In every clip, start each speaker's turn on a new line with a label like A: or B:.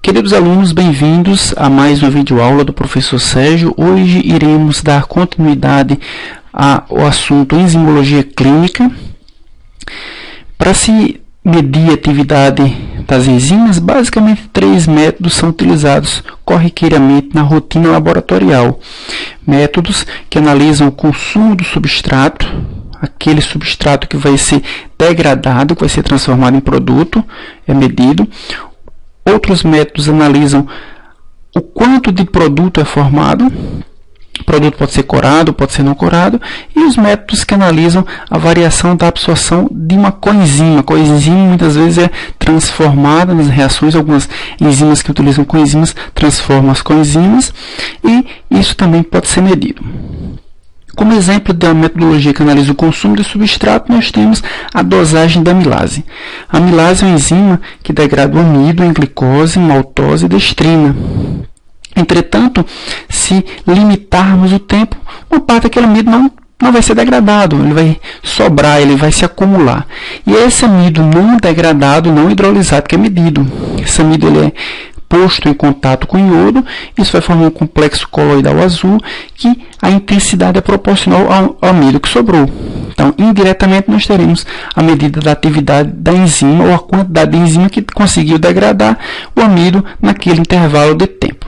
A: Queridos alunos, bem-vindos a mais uma videoaula do professor Sérgio. Hoje iremos dar continuidade ao assunto enzimologia clínica. Para se medir a atividade das enzimas, basicamente 3 métodos são utilizados corriqueiramente na rotina laboratorial. Métodos que analisam o consumo do substrato, aquele substrato que vai ser degradado, que vai ser transformado em produto, é medido. Outros métodos analisam o quanto de produto é formado. O produto pode ser corado, pode ser não corado. E os métodos que analisam a variação da absorção de uma coenzima. A coenzima muitas vezes é transformada nas reações. Algumas enzimas que utilizam coenzimas transformam as coenzimas. E isso também pode ser medido. Como exemplo da metodologia que analisa o consumo de substrato, nós temos a dosagem da amilase. A amilase é uma enzima que degrada o amido em glicose, maltose e destrina. Entretanto, se limitarmos o tempo, uma parte daquele amido não vai ser degradado, ele vai sobrar, ele vai se acumular. E esse amido não degradado, não hidrolisado, que é medido. Esse amido ele é posto em contato com iodo, isso vai formar um complexo coloidal azul, que a intensidade é proporcional ao amido que sobrou. Então, indiretamente, nós teremos a medida da atividade da enzima, ou a quantidade de enzima que conseguiu degradar o amido naquele intervalo de tempo.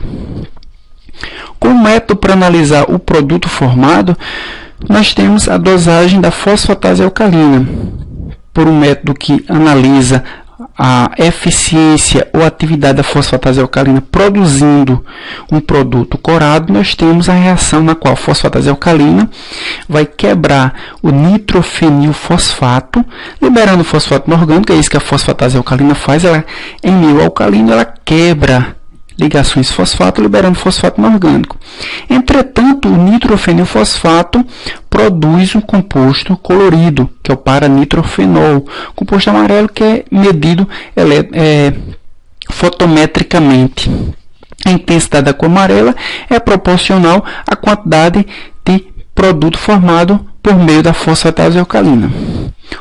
A: Como método para analisar o produto formado, nós temos a dosagem da fosfatase alcalina, por um método que analisa a eficiência ou atividade da fosfatase alcalina produzindo um produto corado. Nós temos a reação na qual a fosfatase alcalina vai quebrar o nitrofenilfosfato, liberando o fosfato inorgânico. É isso que a fosfatase alcalina faz. Ela, em meio alcalino, ela quebra ligações fosfato, liberando fosfato inorgânico. Entretanto, o nitrofenilfosfato produz um composto colorido, que é o paranitrofenol, composto amarelo que é medido fotometricamente. A intensidade da cor amarela é proporcional à quantidade de produto formado por meio da fosfatase alcalina.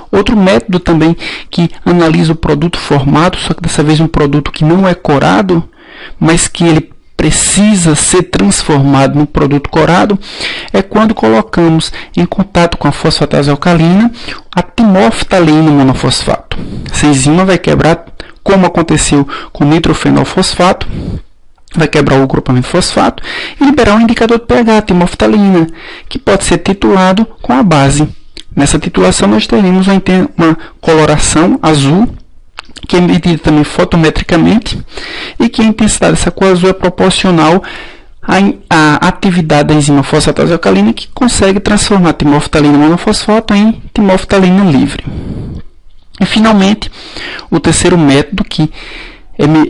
A: Outro método também que analisa o produto formado, só que dessa vez um produto que não é corado, mas que ele precisa ser transformado num produto corado, é quando colocamos em contato com a fosfatase alcalina a timoftalina monofosfato. Essa enzima vai quebrar, como aconteceu com o nitrofenolfosfato, vai quebrar o grupamento fosfato e liberar um indicador de pH, timoftalina, que pode ser titulado com a base. Nessa titulação nós teremos uma coloração azul, que é medida também fotometricamente, e que a intensidade dessa cor azul é proporcional à atividade da enzima fosfatase alcalina, que consegue transformar a timoftalina monofosfato em timoftalina livre. E, finalmente, o terceiro método que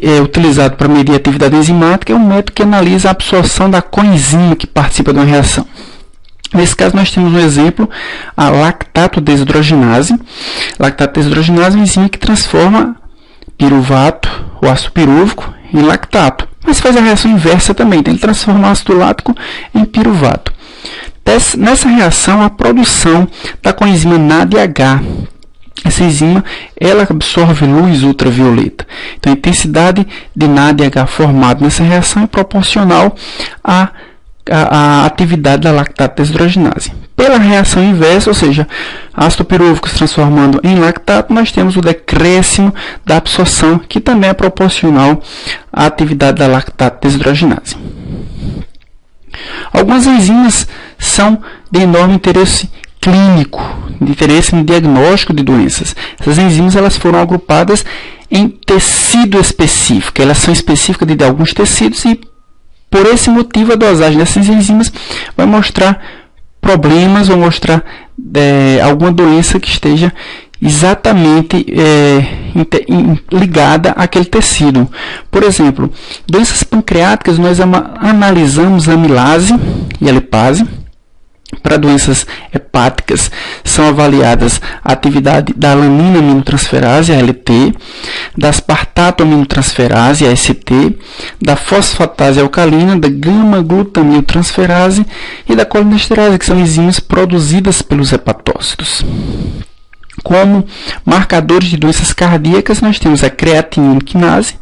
A: é utilizado para medir a atividade enzimática é um método que analisa a absorção da coenzima que participa de uma reação. Nesse caso, nós temos um exemplo, a lactato desidrogenase. Lactato desidrogenase é uma enzima que transforma piruvato, o ácido pirúvico, em lactato. Mas faz a reação inversa também, tem que transformar o ácido lático em piruvato. Nessa reação, a produção da coenzima NADH. Essa enzima ela absorve luz ultravioleta. Então, a intensidade de NADH formado nessa reação é proporcional à atividade da lactato desidrogenase. Pela reação inversa, ou seja, ácido pirúvico se transformando em lactato, nós temos o decréscimo da absorção, que também é proporcional à atividade da lactato desidrogenase. Algumas enzimas são de enorme interesse clínico, de interesse no diagnóstico de doenças. Essas enzimas elas foram agrupadas em tecido específico. Elas são específicas de alguns tecidos e, por esse motivo, a dosagem dessas enzimas vai mostrar problemas, vai mostrar alguma doença que esteja exatamente ligada àquele tecido. Por exemplo, doenças pancreáticas, nós analisamos a amilase e a lipase. Para doenças hepáticas, são avaliadas a atividade da alanina aminotransferase, a ALT, da aspartato aminotransferase, a AST, da fosfatase alcalina, da gama-glutamiltransferase e da colinesterase, que são enzimas produzidas pelos hepatócitos. Como marcadores de doenças cardíacas, nós temos a creatinina quinase,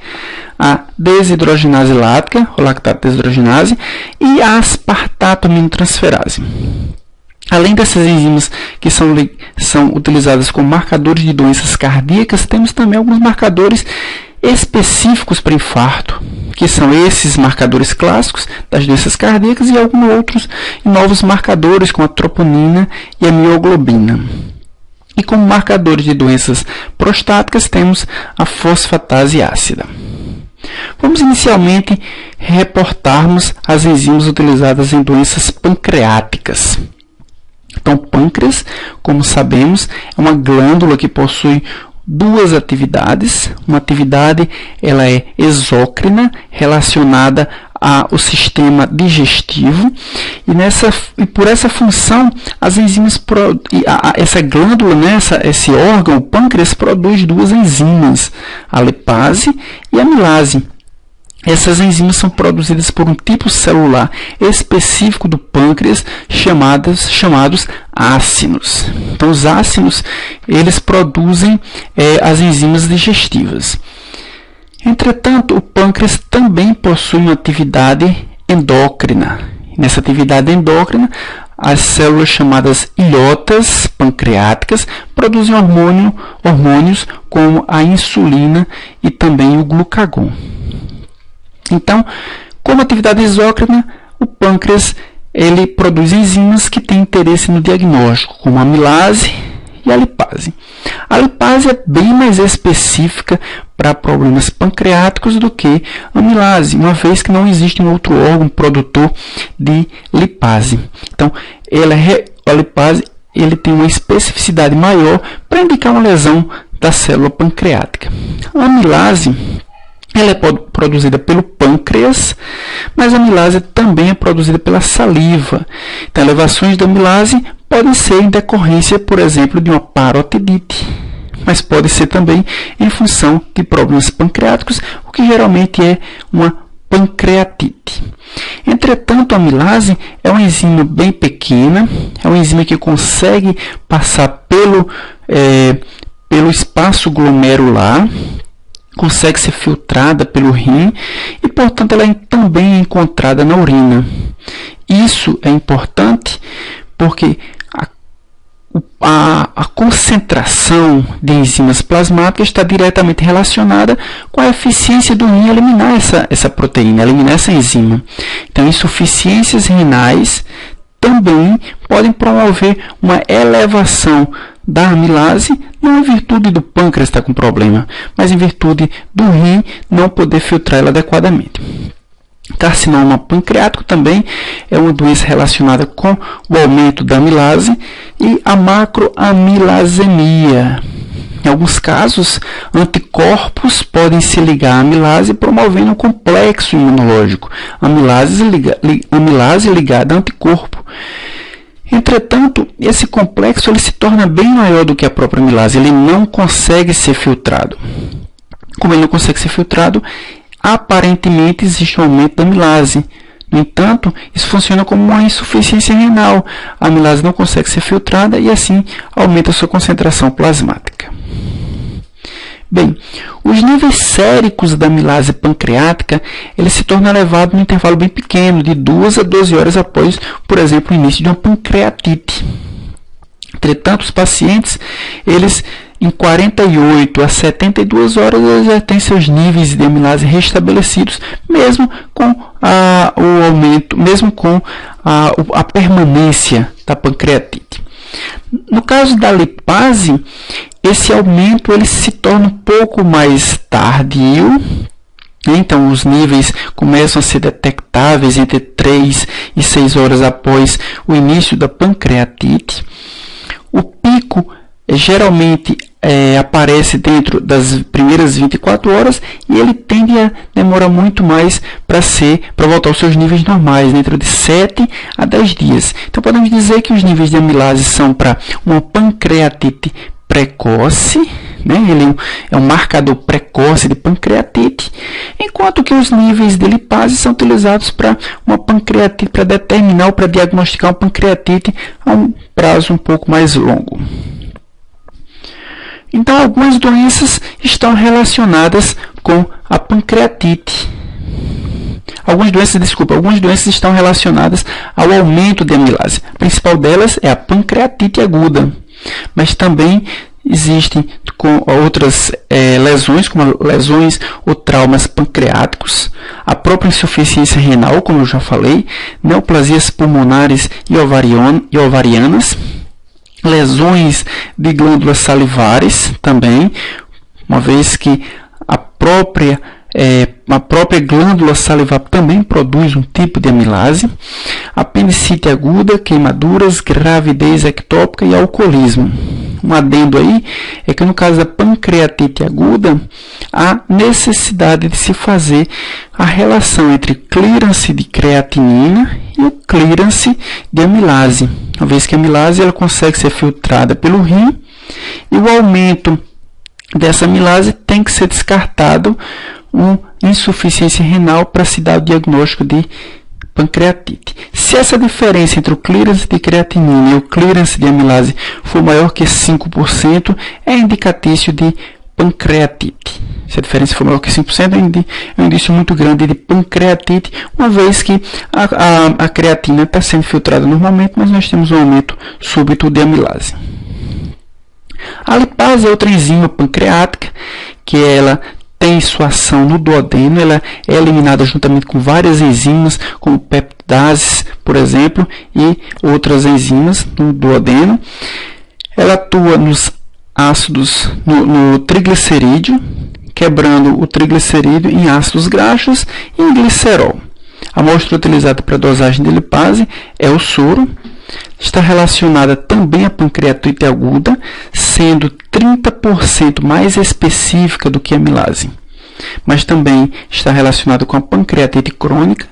A: a desidrogenase lática, ou lactato desidrogenase, e a aspartato aminotransferase. Além dessas enzimas que são utilizadas como marcadores de doenças cardíacas, temos também alguns marcadores específicos para infarto, que são esses marcadores clássicos das doenças cardíacas e alguns outros novos marcadores, como a troponina e a mioglobina. E como marcadores de doenças prostáticas, temos a fosfatase ácida. Vamos inicialmente reportarmos as enzimas utilizadas em doenças pancreáticas. Então, pâncreas, como sabemos, é uma glândula que possui duas atividades. Uma atividade ela é exócrina, relacionada ao sistema digestivo, e por essa função as enzimas essa glândula, né, esse órgão, o pâncreas, produz duas enzimas, a lipase e a amilase. Essas enzimas são produzidas por um tipo celular específico do pâncreas, chamados ácinos. Então, os ácinos, eles produzem as enzimas digestivas. Entretanto, o pâncreas também possui uma atividade endócrina. Nessa atividade endócrina, as células chamadas ilhotas pancreáticas produzem hormônios como a insulina e também o glucagon. Então, como atividade exócrina, o pâncreas ele produz enzimas que têm interesse no diagnóstico, como a amilase e a lipase. A lipase é bem mais específica para problemas pancreáticos do que a amilase, uma vez que não existe um outro órgão produtor de lipase. Então, a lipase ele tem uma especificidade maior para indicar uma lesão da célula pancreática. A amilase ela é produzida pelo pâncreas, mas a amilase também é produzida pela saliva. Então, elevações da amilase podem ser em decorrência, por exemplo, de uma parotidite, mas pode ser também em função de problemas pancreáticos, o que geralmente é uma pancreatite. Entretanto, a amilase é uma enzima bem pequena, é uma enzima que consegue passar pelo espaço glomerular, consegue ser filtrada pelo rim e, portanto, ela também é encontrada na urina. Isso é importante porque a concentração de enzimas plasmáticas está diretamente relacionada com a eficiência do rim em eliminar essa proteína, eliminar essa enzima. Então, insuficiências renais também podem promover uma elevação da amilase, não em virtude do pâncreas estar com problema, mas em virtude do rim não poder filtrar ela adequadamente. Carcinoma pancreático também é uma doença relacionada com o aumento da amilase e a macroamilasemia. Em alguns casos, anticorpos podem se ligar à amilase, promovendo um complexo imunológico. Amilase ligada a anticorpo. Entretanto, esse complexo ele se torna bem maior do que a própria amilase. Ele não consegue ser filtrado. Como ele não consegue ser filtrado, aparentemente existe um aumento da amilase. No entanto, isso funciona como uma insuficiência renal. A amilase não consegue ser filtrada e assim aumenta a sua concentração plasmática. Bem, os níveis séricos da amilase pancreática ele se torna elevado num intervalo bem pequeno, de 2 a 12 horas após, por exemplo, o início de uma pancreatite. Entretanto, os pacientes, eles em 48 a 72 horas, eles já têm seus níveis de amilase restabelecidos, mesmo com o aumento, mesmo com a permanência da pancreatite. No caso da lipase, esse aumento ele se torna um pouco mais tardio. Então, os níveis começam a ser detectáveis entre 3 e 6 horas após o início da pancreatite. O pico geralmente aparece dentro das primeiras 24 horas e ele tende a demorar muito mais para voltar aos seus níveis normais, dentro de 7 a 10 dias. Então, podemos dizer que os níveis de amilase são para uma pancreatite precoce, né? Ele é um marcador precoce de pancreatite, enquanto que os níveis de lipase são utilizados para uma pancreatite, para determinar ou para diagnosticar uma pancreatite a um prazo um pouco mais longo. Então, algumas doenças estão relacionadas com a pancreatite. Algumas doenças estão relacionadas ao aumento de amilase. A principal delas é a pancreatite aguda, mas também existem com outras lesões, como lesões ou traumas pancreáticos, a própria insuficiência renal, como eu já falei, neoplasias pulmonares e ovarianas, lesões de glândulas salivares também, uma vez que a própria glândula salivar também produz um tipo de amilase, apendicite aguda, queimaduras, gravidez ectópica e alcoolismo. Um adendo aí é que no caso da pancreatite aguda, há necessidade de se fazer a relação entre clearance de creatinina e o clearance de amilase, uma vez que a amilase ela consegue ser filtrada pelo rim e o aumento dessa amilase tem que ser descartado uma insuficiência renal para se dar o diagnóstico de pancreatite. Se essa diferença entre o clearance de creatinina e o clearance de amilase for maior que 5%, é indicatício de pancreatite. Se a diferença for maior que 5%, é um indício muito grande de pancreatite, uma vez que a creatina está sendo filtrada normalmente, mas nós temos um aumento súbito de amilase. A lipase é outra enzima pancreática, que ela tem sua ação no duodeno, ela é eliminada juntamente com várias enzimas, como peptidases, por exemplo, e outras enzimas no duodeno. Ela atua nos ácidos, no triglicerídeo, quebrando o triglicerídeo em ácidos graxos e em glicerol. A amostra utilizada para a dosagem de lipase é o soro. Está relacionada também à pancreatite aguda, sendo 30% mais específica do que a amilase. Mas também está relacionada com a pancreatite crônica,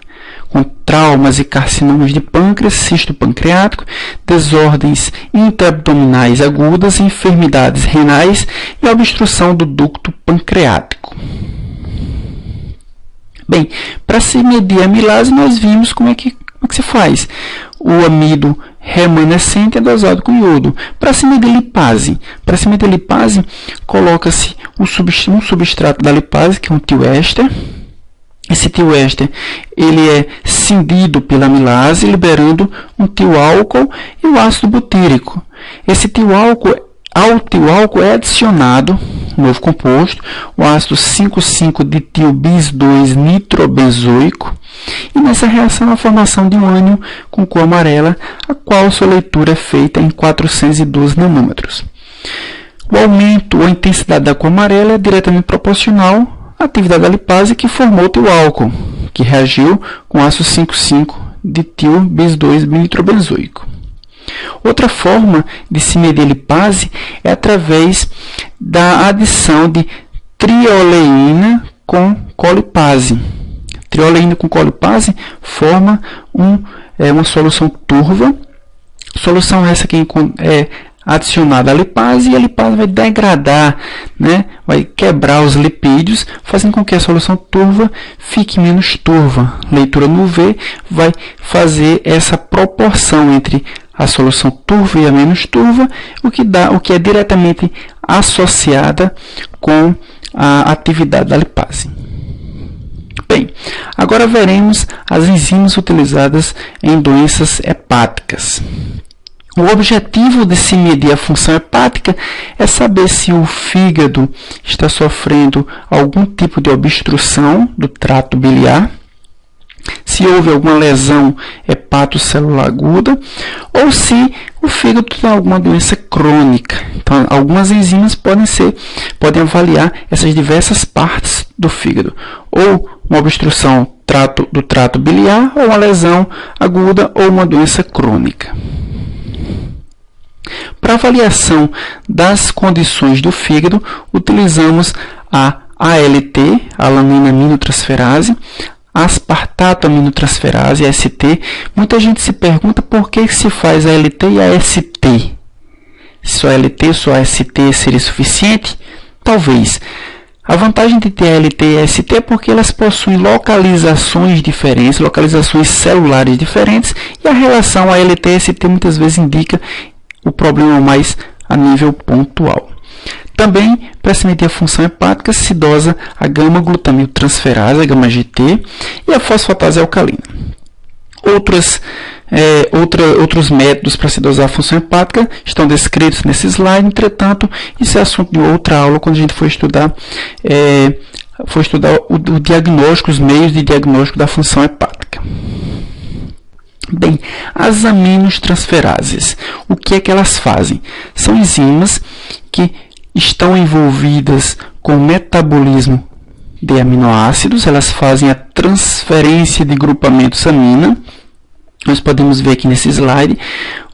A: com traumas e carcinomas de pâncreas, cisto pancreático, desordens intraabdominais agudas, enfermidades renais e obstrução do ducto pancreático. Bem, para se medir a amilase, nós vimos como é que se faz. O amido remanescente é dosado com iodo. Para se medir lipase, coloca-se um substrato da lipase, que é um tioéster. Esse tioéster ele é cindido pela amilase, liberando um tioálcool e o ácido butírico. Ao tioálcool é adicionado um novo composto, o ácido 5,5-ditilbis-2-nitrobenzoico, e nessa reação a formação de um ânion com cor amarela, a qual sua leitura é feita em 412 nanômetros. O aumento ou a intensidade da cor amarela é diretamente proporcional à atividade da lipase que formou o tioálcool, que reagiu com ácido 5,5-ditilbis-2-nitrobenzoico. Outra forma de se medir a lipase é através da adição de trioleína com colipase. Trioleína com colipase forma uma solução turva. Solução essa que é adicionada à lipase, e a lipase vai degradar, vai quebrar os lipídios, fazendo com que a solução turva fique menos turva. Leitura no UV vai fazer essa proporção entre a solução turva e a menos turva, o que é diretamente associada com a atividade da lipase. Bem, agora veremos as enzimas utilizadas em doenças hepáticas. O objetivo de se medir a função hepática é saber se o fígado está sofrendo algum tipo de obstrução do trato biliar, se houve alguma lesão hepatocelular aguda ou se o fígado tem alguma doença crônica. Então, algumas enzimas podem avaliar essas diversas partes do fígado, ou uma obstrução do trato biliar, ou uma lesão aguda, ou uma doença crônica. Para avaliação das condições do fígado, utilizamos a ALT, alanina aminotransferase, aspartato aminotransferase, AST. Muita gente se pergunta por que se faz a ALT e a AST. Se a ALT ou só a AST seria suficiente? Talvez. A vantagem de ter a ALT e a AST é porque elas possuem localizações diferentes, localizações celulares diferentes, e a relação ALT e AST muitas vezes indica o problema mais a nível pontual. Também, para se medir a função hepática, se dosa a gama-glutamiltransferase, a gama-GT, e a fosfatase alcalina. Outros métodos para se dosar a função hepática estão descritos nesse slide, entretanto, isso é assunto de outra aula, quando a gente for estudar o diagnóstico, os meios de diagnóstico da função hepática. Bem, as aminotransferases, o que é que elas fazem? São enzimas que estão envolvidas com o metabolismo de aminoácidos, elas fazem a transferência de grupamentos amina. Nós podemos ver aqui nesse slide,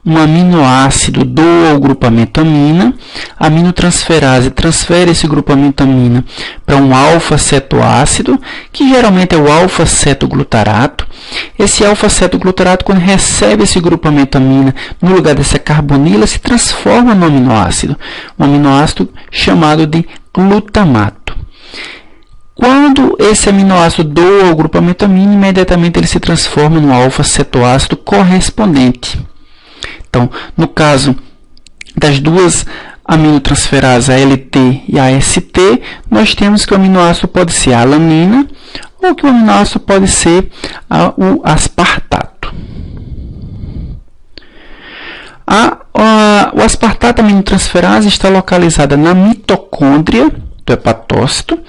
A: um aminoácido doa o grupamento amina, a aminotransferase transfere esse grupamento amina para um alfa-cetoácido, que geralmente é o alfa-cetoglutarato. Esse alfa-cetoglutarato, quando recebe esse grupamento amina no lugar dessa carbonila, se transforma no aminoácido, um aminoácido chamado de glutamato. Quando esse aminoácido doa o grupamento amina, imediatamente ele se transforma no alfa-cetoácido correspondente. Então, no caso das duas aminotransferases, a LT e a ST, nós temos que o aminoácido pode ser a alanina ou que o aminoácido pode ser o aspartato. O aspartato aminotransferase está localizada na mitocôndria do hepatócito,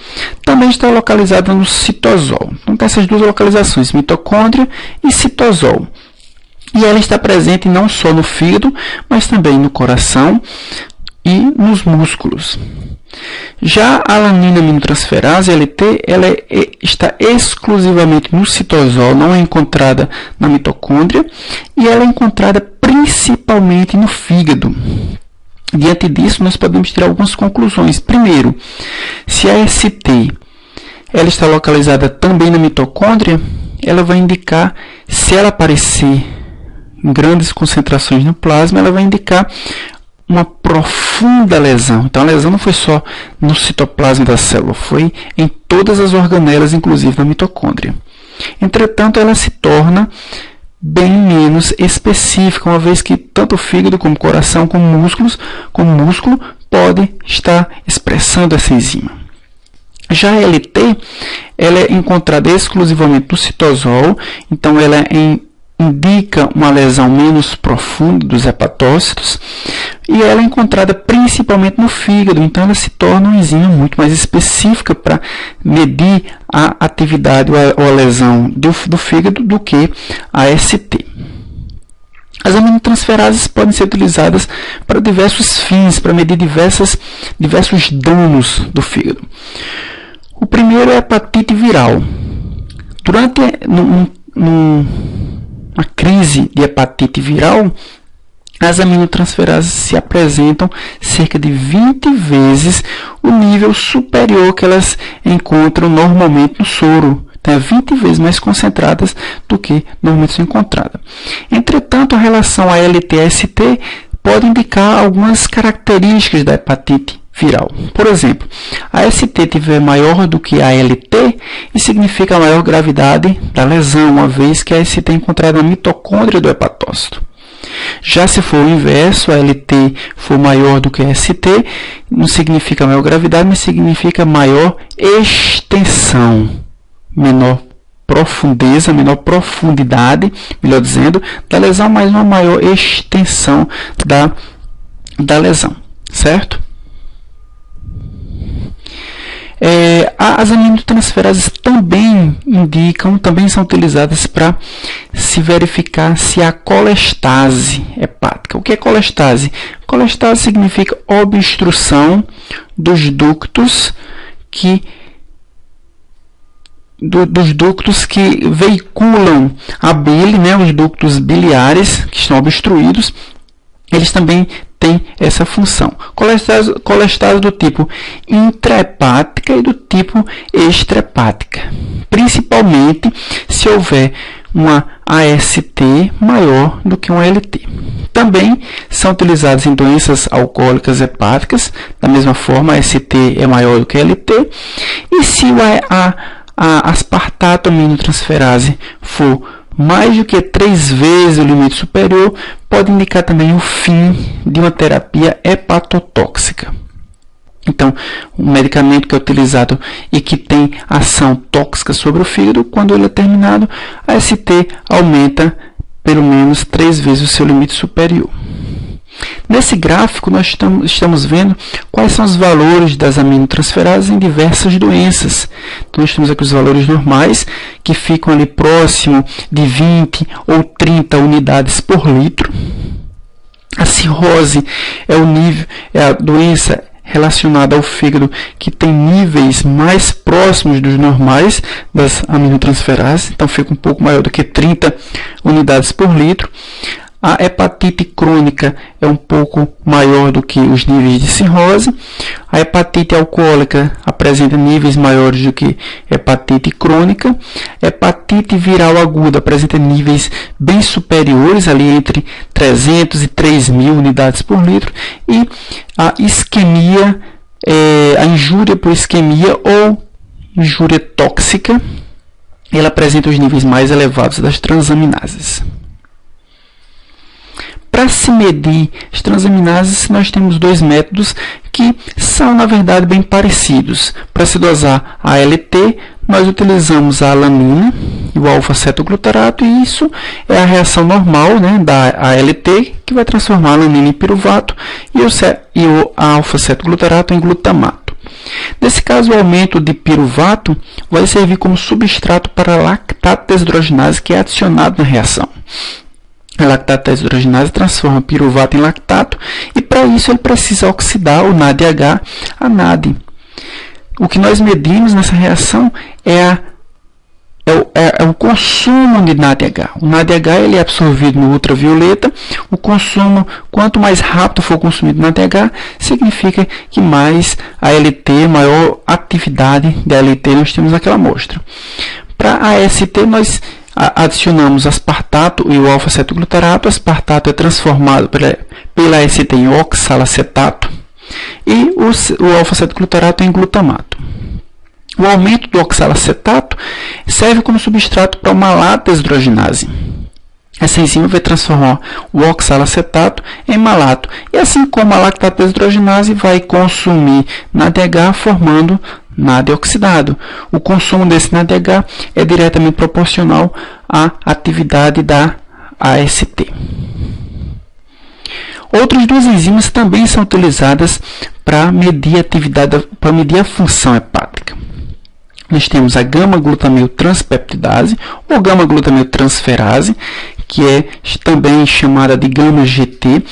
A: também está localizada no citosol. Então, tem essas duas localizações, mitocôndria e citosol. E ela está presente não só no fígado, mas também no coração e nos músculos. Já a alanina aminotransferase, LT, ela está exclusivamente no citosol, não é encontrada na mitocôndria, e ela é encontrada principalmente no fígado. Diante disso, nós podemos tirar algumas conclusões. Primeiro, se a ST ela está localizada também na mitocôndria, ela vai indicar, se ela aparecer em grandes concentrações no plasma, ela vai indicar uma profunda lesão. Então, a lesão não foi só no citoplasma da célula, foi em todas as organelas, inclusive na mitocôndria. Entretanto, ela se torna bem menos específica, uma vez que tanto o fígado, como o coração, como o músculo pode estar expressando essa enzima. Já a LT, ela é encontrada exclusivamente no citosol, então ela indica uma lesão menos profunda dos hepatócitos, e ela é encontrada principalmente no fígado, então ela se torna uma enzima muito mais específica para medir a atividade ou a lesão do fígado do que a ST. As aminotransferases podem ser utilizadas para diversos fins, para medir diversos danos do fígado. O primeiro é a hepatite viral. Durante a crise de hepatite viral, as aminotransferases se apresentam cerca de 20 vezes o nível superior que elas encontram normalmente no soro. Então, 20 vezes mais concentradas do que normalmente são encontradas. Entretanto, a relação a LT e ST pode indicar algumas características da hepatite viral. Por exemplo, a ST tiver maior do que a LT, isso significa maior gravidade da lesão, uma vez que a ST é encontrada na mitocôndria do hepatócito. Já se for o inverso, a LT for maior do que a ST, não significa maior gravidade, mas significa maior extensão, menor profundeza, menor profundidade, melhor dizendo, da lesão, mas uma maior extensão da lesão, certo? As aminotransferases também são utilizadas para se verificar se há colestase hepática. O que é colestase? Colestase significa obstrução dos ductos que veiculam a bile, né, os ductos biliares que estão obstruídos, eles também têm essa função. Colestase do tipo intrahepática e do tipo extrahepática, principalmente se houver uma AST maior do que uma LT. Também são utilizados em doenças alcoólicas hepáticas, da mesma forma a ST é maior do que a LT, e se a aspartato aminotransferase for mais do que 3 vezes o limite superior, pode indicar também o fim de uma terapia hepatotóxica. Então, um medicamento que é utilizado e que tem ação tóxica sobre o fígado, quando ele é terminado, a AST aumenta pelo menos 3 vezes o seu limite superior. Nesse gráfico, nós estamos vendo quais são os valores das aminotransferases em diversas doenças. Então, nós temos aqui os valores normais, que ficam ali próximo de 20 ou 30 unidades por litro. A cirrose é a doença relacionada ao fígado que tem níveis mais próximos dos normais das aminotransferases, então fica um pouco maior do que 30 unidades por litro. A hepatite crônica é um pouco maior do que os níveis de cirrose. A hepatite alcoólica apresenta níveis maiores do que hepatite crônica. Hepatite viral aguda apresenta níveis bem superiores, ali entre 300 e 3.000 unidades por litro. E a isquemia, a injúria por isquemia ou injúria tóxica, ela apresenta os níveis mais elevados das transaminases. Para se medir as transaminases, nós temos dois métodos que são, na verdade, bem parecidos. Para se dosar a ALT, nós utilizamos a alanina e o alfa-cetoglutarato, e isso é a reação normal, né, da ALT, que vai transformar a alanina em piruvato e o alfa-cetoglutarato em glutamato. Nesse caso, o aumento de piruvato vai servir como substrato para a lactato desidrogenase, que é adicionado na reação. A lactato desidrogenase transforma piruvato em lactato e, para isso, ele precisa oxidar o NADH a NAD. O que nós medimos nessa reação é o consumo de NADH. O NADH ele é absorvido no ultravioleta. O consumo, quanto mais rápido for consumido NADH, significa que mais ALT, maior atividade de ALT nós temos naquela amostra. Para a AST, nós adicionamos aspartato e o alfa-cetoglutarato. O aspartato é transformado pela AST em oxalacetato e o alfa-cetoglutarato em glutamato. O aumento do oxalacetato serve como substrato para uma malato desidrogenase. Essa enzima vai transformar o oxalacetato em malato. E assim como a lactato desidrogenase vai consumir NADH formando NAD oxidado. O consumo desse NADH é diretamente proporcional à atividade da AST. Outras duas enzimas também são utilizadas para medir a atividade, para medir a função hepática. Nós temos a gama-glutamil-transpeptidase ou gama-glutamil-transferase, que é também chamada de gama-GT.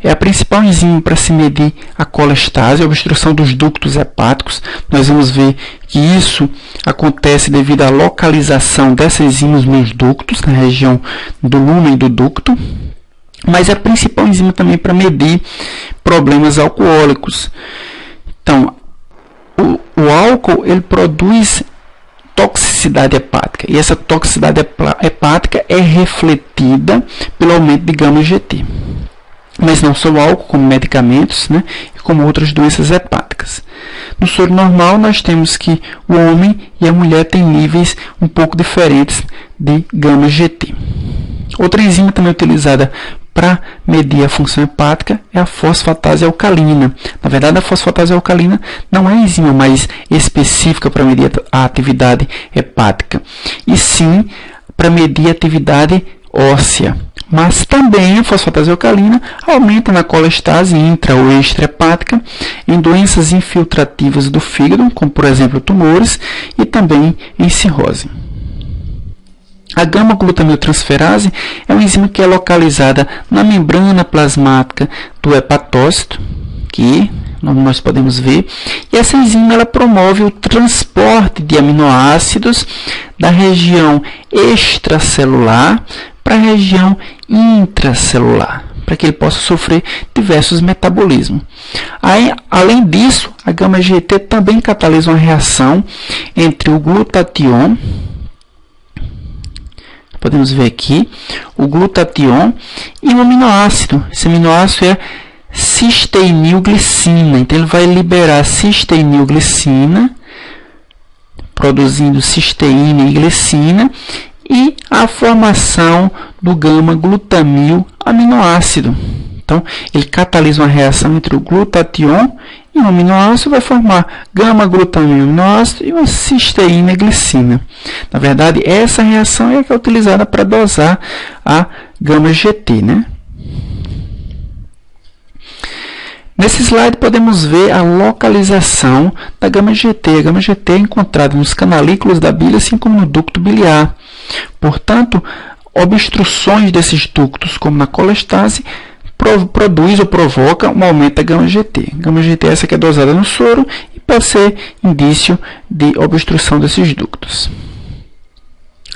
A: É a principal enzima para se medir a colestase, a obstrução dos ductos hepáticos. Nós vamos ver que isso acontece devido à localização dessas enzimas nos ductos, na região do lúmen do ducto. Mas é a principal enzima também para medir problemas alcoólicos. Então, o álcool ele produz toxicidade hepática, e essa toxicidade hepática é refletida pelo aumento de gama-GT. Mas não só o álcool, como medicamentos, né, e como outras doenças hepáticas. No soro normal, nós temos que o homem e a mulher têm níveis um pouco diferentes de gama-GT. Outra enzima também utilizada para medir a função hepática é a fosfatase alcalina. Na verdade, a fosfatase alcalina não é a enzima mais específica para medir a atividade hepática, e sim para medir a atividade óssea. Mas também a fosfatase alcalina aumenta na colestase intra ou extrahepática, em doenças infiltrativas do fígado, como por exemplo tumores, e também em cirrose. A gama-glutamiltransferase é uma enzima que é localizada na membrana plasmática do hepatócito, que nós podemos ver, e essa enzima ela promove o transporte de aminoácidos da região extracelular para a região intracelular, para que ele possa sofrer diversos metabolismos. Além disso, a gama-GT também catalisa uma reação entre o glutatión, podemos ver aqui, o glutatión e um aminoácido. Esse aminoácido é cisteinilglicina. Então, ele vai liberar cisteinilglicina, produzindo cisteína e glicina, e a formação do gama-glutamil aminoácido. Então, ele catalisa uma reação entre o glutatión e um aminoácido vai formar gama-glutamina aminoácido e uma cisteína e glicina. Na verdade, essa reação é a que é utilizada para dosar a gama-GT, né? Nesse slide podemos ver a localização da gama-GT. A gama-GT é encontrada nos canalículos da bile, assim como no ducto biliar. Portanto, obstruções desses ductos, como na colestase, produz ou provoca um aumento da gama-GT. Gama-GT é essa que é dosada no soro e pode ser indício de obstrução desses ductos.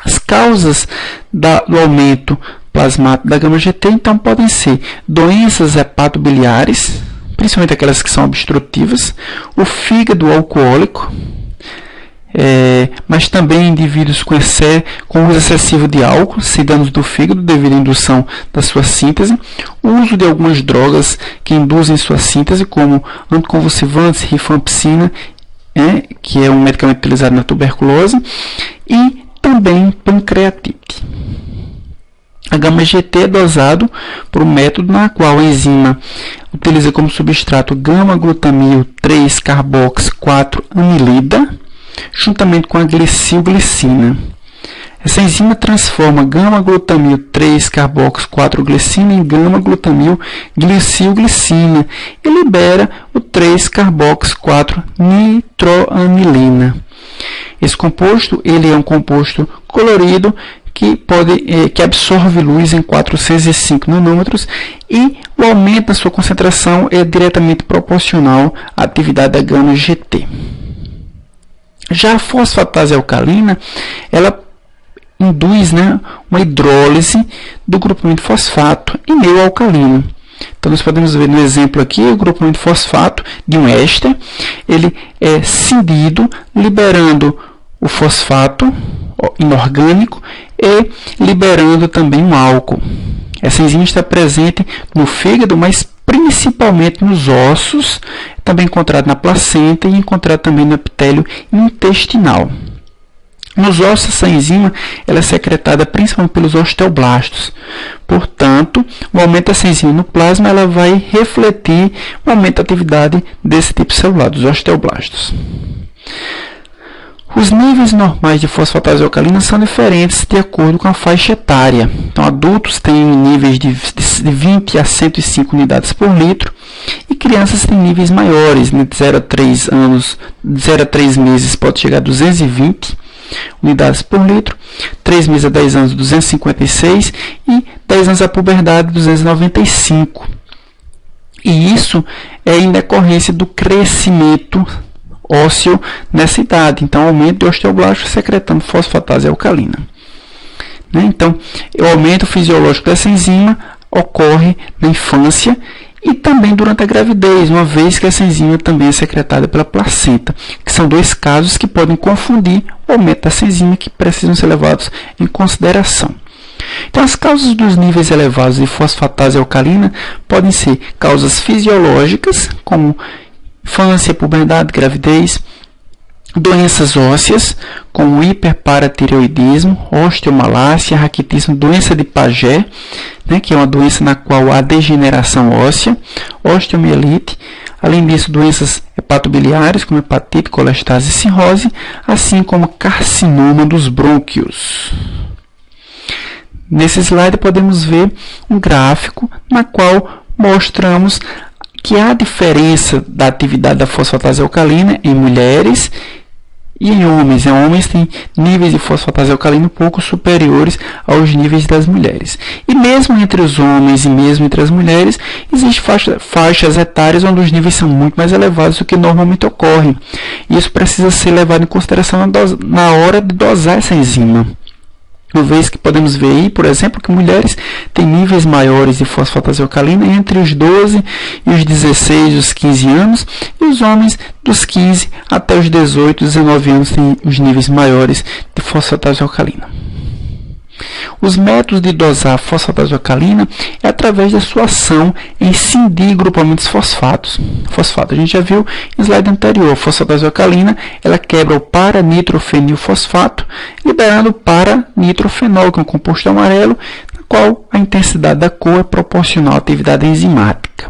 A: As causas do aumento plasmático da gama-GT, então, podem ser doenças hepatobiliares, principalmente aquelas que são obstrutivas, o fígado alcoólico, mas também indivíduos com uso excessivo de álcool, se danos do fígado devido à indução da sua síntese, o uso de algumas drogas que induzem sua síntese, como anticonvulsivantes, rifampicina, que é um medicamento utilizado na tuberculose, e também pancreatite. A gama-GT é dosado por um método na qual a enzima utiliza como substrato gama-glutamil 3-carbox-4-amilida, juntamente com a glicilglicina. Essa enzima transforma gama-glutamil 3-carbox-4-glicina em gama-glutamil glicilglicina e libera o 3-carbox-4-nitroamilina. Esse composto ele é um composto colorido que absorve luz em 405 nanômetros e o aumento da sua concentração é diretamente proporcional à atividade da gama-GT. Já a fosfatase alcalina, ela induz, uma hidrólise do grupamento fosfato em meio alcalino. Então, nós podemos ver no exemplo aqui o grupamento fosfato de um éster, ele é cindido, liberando o fosfato inorgânico e liberando também um álcool. Essa enzima está presente no fígado, mas principalmente nos ossos, também encontrado na placenta e encontrado também no epitélio intestinal. Nos ossos, essa enzima ela é secretada principalmente pelos osteoblastos. Portanto, o aumento dessa enzima no plasma ela vai refletir o aumento da atividade desse tipo celular, dos osteoblastos. Os níveis normais de fosfatase alcalina são diferentes de acordo com a faixa etária. Então, adultos têm níveis de 20 a 105 unidades por litro e crianças têm níveis maiores, de 0 a 3 anos, de 0 a 3 meses pode chegar a 220 unidades por litro, 3 meses a 10 anos 256 e 10 anos a puberdade 295. E isso é em decorrência do crescimento ósseo nessa idade, então aumento de osteoblastos secretando fosfatase alcalina. Então, o aumento fisiológico dessa enzima ocorre na infância e também durante a gravidez, uma vez que essa enzima também é secretada pela placenta, que são dois casos que podem confundir o aumento dessa enzima que precisam ser levados em consideração. Então, as causas dos níveis elevados de fosfatase alcalina podem ser causas fisiológicas, como infância, puberdade, gravidez, doenças ósseas, como hiperparatireoidismo, osteomalácia, raquitismo, doença de Paget, que é uma doença na qual há degeneração óssea, osteomielite, além disso, doenças hepatobiliares, como hepatite, colestase e cirrose, assim como carcinoma dos brônquios. Nesse slide podemos ver um gráfico na qual mostramos que há diferença da atividade da fosfatase alcalina em mulheres e em homens. Em homens têm níveis de fosfatase alcalina um pouco superiores aos níveis das mulheres. E mesmo entre os homens e mesmo entre as mulheres, existem faixas etárias onde os níveis são muito mais elevados do que normalmente ocorre. Isso precisa ser levado em consideração na hora de dosar essa enzima. Uma vez que podemos ver aí, por exemplo, que mulheres têm níveis maiores de fosfatase alcalina entre os 12 e os 16, os 15 anos, e os homens dos 15 até os 18, 19 anos têm os níveis maiores de fosfatase alcalina. Os métodos de dosar a fosfatase alcalina é através da sua ação em cindir grupamentos fosfato. A gente já viu no slide anterior, a fosfatase alcalina ela quebra o para-nitrofenilfosfato, liberando o para-nitrofenol, que é um composto amarelo, na qual a intensidade da cor é proporcional à atividade enzimática.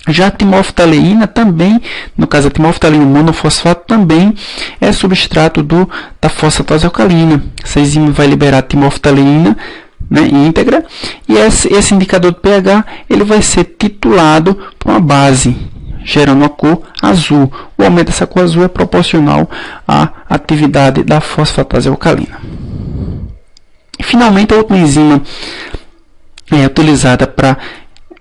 A: Já a timoftalina também, no caso a timoftalina monofosfato, também é substrato da fosfatase alcalina. Essa enzima vai liberar a timoftalina, né, íntegra, e esse indicador de pH ele vai ser titulado por uma base, gerando uma cor azul. O aumento dessa cor azul é proporcional à atividade da fosfatase alcalina. E, finalmente, a outra enzima é utilizada para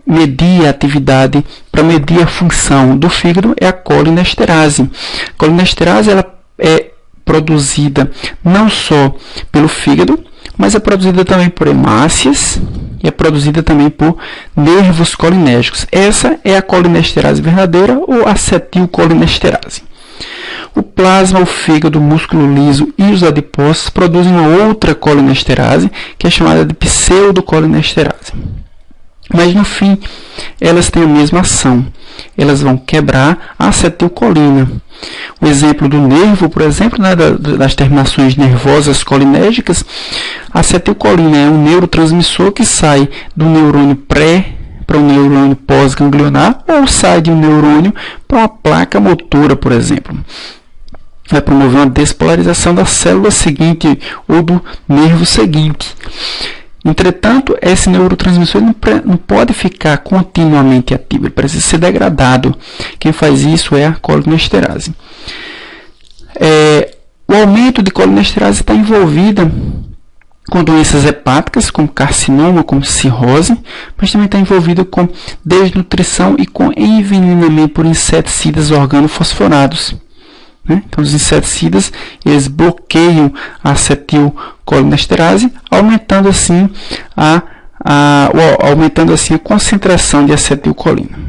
A: medir a atividade, para medir a função do fígado, é a colinesterase. A colinesterase ela é produzida não só pelo fígado, mas é produzida também por hemácias e é produzida também por nervos colinérgicos. Essa é a colinesterase verdadeira ou acetilcolinesterase. O plasma, o fígado, o músculo liso e os adipócitos produzem uma outra colinesterase, que é chamada de pseudocolinesterase. Mas no fim, elas têm a mesma ação. Elas vão quebrar a acetilcolina. O exemplo do nervo, por exemplo, né, das terminações nervosas colinérgicas, a acetilcolina é um neurotransmissor que sai do neurônio pré para o neurônio pós-ganglionar, ou sai de um neurônio para a placa motora, por exemplo. Vai promover uma despolarização da célula seguinte ou do nervo seguinte. Entretanto, esse neurotransmissor não pode ficar continuamente ativo, ele precisa ser degradado. Quem faz isso é a colinesterase. O aumento de colinesterase está envolvida com doenças hepáticas, como carcinoma, como cirrose, mas também está envolvido com desnutrição e com envenenamento por inseticidas organofosforados. Então, os inseticidas eles bloqueiam a acetilcolinesterase, aumentando assim a concentração de acetilcolina.